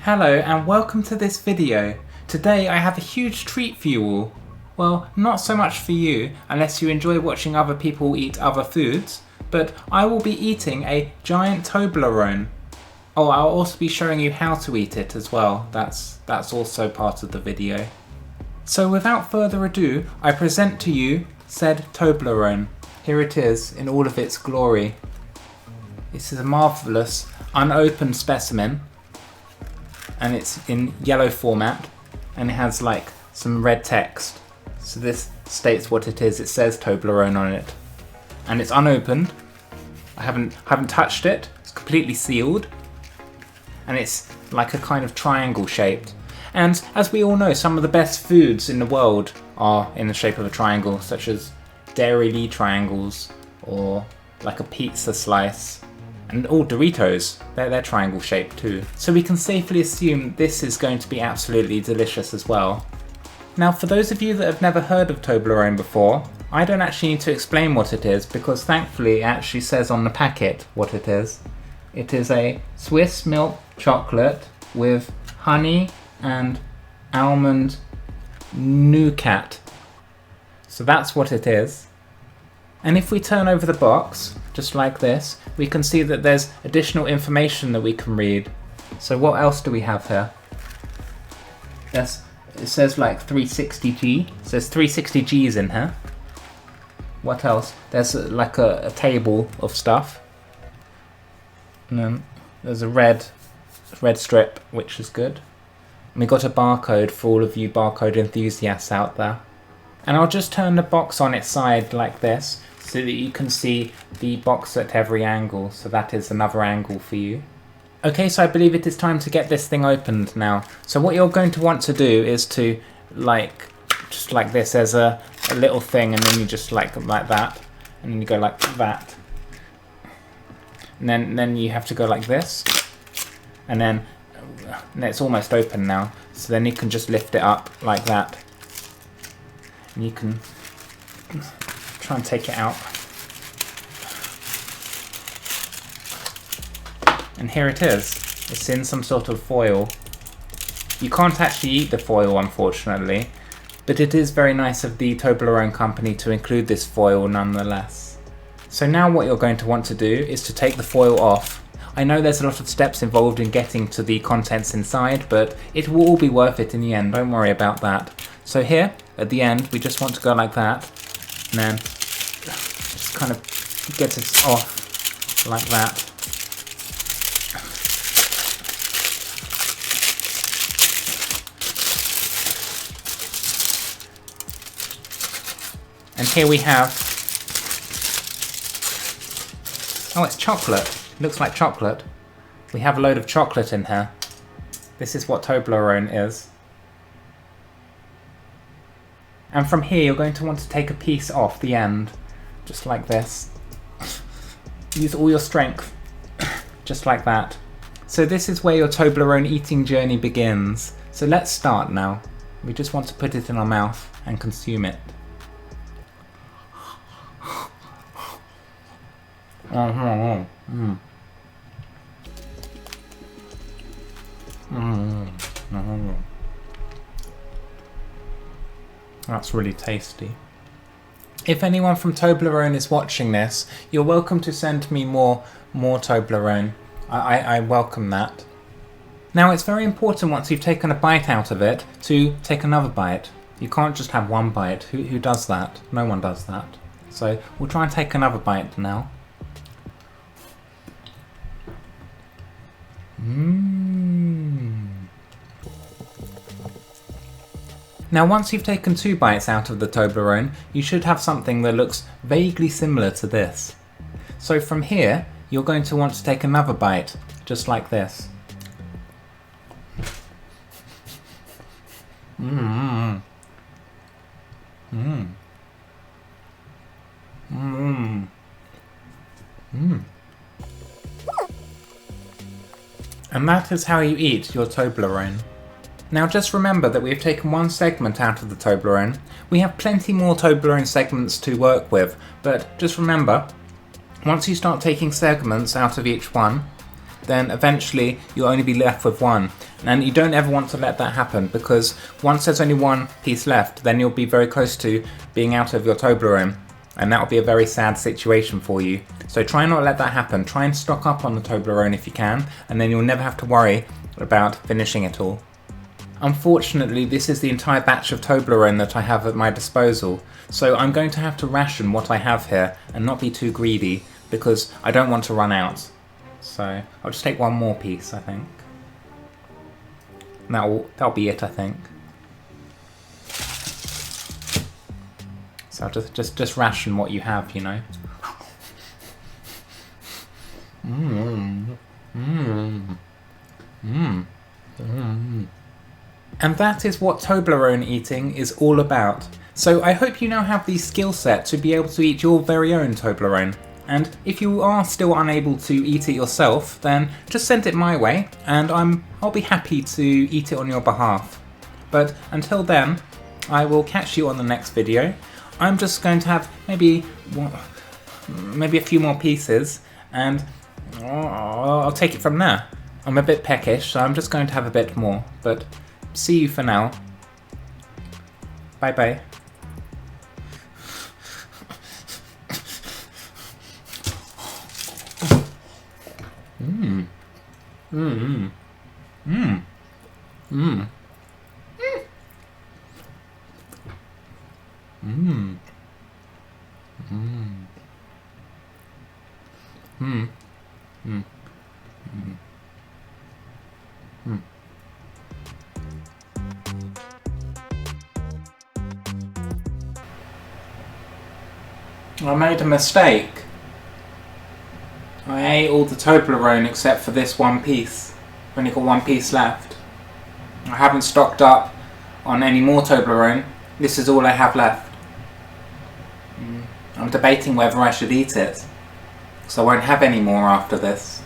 Hello and welcome to this video. Today I have a huge treat for you all. Well, not so much for you unless you enjoy watching other people eat other foods, but I will be eating a giant Toblerone. Oh, I'll also be showing you how to eat it as well. That's also part of the video. So without further ado, I present to you said Toblerone. Here it is in all of its glory. This is a marvellous unopened specimen, and it's in yellow format and it has like some red text. So this states what it is. It says Toblerone on it and it's unopened. I haven't touched it. It's completely sealed and it's like a kind of triangle shaped. And as we all know, some of the best foods in the world are in the shape of a triangle, such as Dairy Lee triangles or like a pizza slice. And all Doritos, they're triangle shaped too. So we can safely assume this is going to be absolutely delicious as well. Now for those of you that have never heard of Toblerone before, I don't actually need to explain what it is because thankfully it actually says on the packet what it is. It is a Swiss milk chocolate with honey and almond nougat. So that's what it is. And if we turn over the box, just like this, we can see that there's additional information that we can read. So what else do we have here? It says like 360G. It says 360Gs in here. What else? There's like a table of stuff. And then there's a red strip, which is good. And we got a barcode for all of you barcode enthusiasts out there. And I'll just turn the box on its side like this, so that you can see the box at every angle, so that is another angle for you. Okay, so I believe it is time to get this thing opened now. So what you're going to want to do is to, just like this, there's a little thing, and then you just like that, and then you go like that. And then you have to go like this, and then it's almost open now. So then you can just lift it up like that. And you can try and take it out. And here it is. It's in some sort of foil. You can't actually eat the foil, unfortunately, but it is very nice of the Toblerone company to include this foil nonetheless. So now what you're going to want to do is to take the foil off. I know there's a lot of steps involved in getting to the contents inside, but it will all be worth it in the end, don't worry about that. So here, at the end, we just want to go like that, and then just kind of get it off like that. And here we have, oh, it's chocolate. It looks like chocolate. We have a load of chocolate in here. This is what Toblerone is. And from here you're going to want to take a piece off the end, just like this. Use all your strength, just like that. So this is where your Toblerone eating journey begins. So let's start now. We just want to put it in our mouth and consume it. That's really tasty. If anyone from Toberlone is watching this, you're welcome to send me more Toblerone. I welcome that. Now it's very important once you've taken a bite out of it to take another bite. You can't just have one bite. Who does that? No one does that. So we'll try and take another bite now. Now once you've taken 2 bites out of the Toblerone, you should have something that looks vaguely similar to this. So from here, you're going to want to take another bite, just like this. And that is how you eat your Toblerone. Now just remember that we have taken one segment out of the Toblerone. We have plenty more Toblerone segments to work with, but just remember, once you start taking segments out of each one, then eventually you'll only be left with one. And you don't ever want to let that happen, because once there's only one piece left, then you'll be very close to being out of your Toblerone, and that will be a very sad situation for you. So try not to let that happen. Try and stock up on the Toblerone if you can, and then you'll never have to worry about finishing it all. Unfortunately, this is the entire batch of Toblerone that I have at my disposal, so I'm going to have to ration what I have here and not be too greedy, because I don't want to run out. So I'll just take one more piece, I think. That'll be it, I think. So I'll just ration what you have, you know. And that is what Toblerone eating is all about. So I hope you now have the skill set to be able to eat your very own Toblerone. And if you are still unable to eat it yourself, then just send it my way, and I'll be happy to eat it on your behalf. But until then, I will catch you on the next video. I'm just going to have maybe a few more pieces, and I'll take it from there. I'm a bit peckish, so I'm just going to have a bit more, but see you for now. Bye bye. Mmm. Mmm. Mmm. Mmm. Mmm. Mmm. Mmm. Mmm. Mmm. I made a mistake. I ate all the Toblerone except for this one piece. I've only got one piece left. I haven't stocked up on any more Toblerone. This is all I have left. I'm debating whether I should eat it, because I won't have any more after this.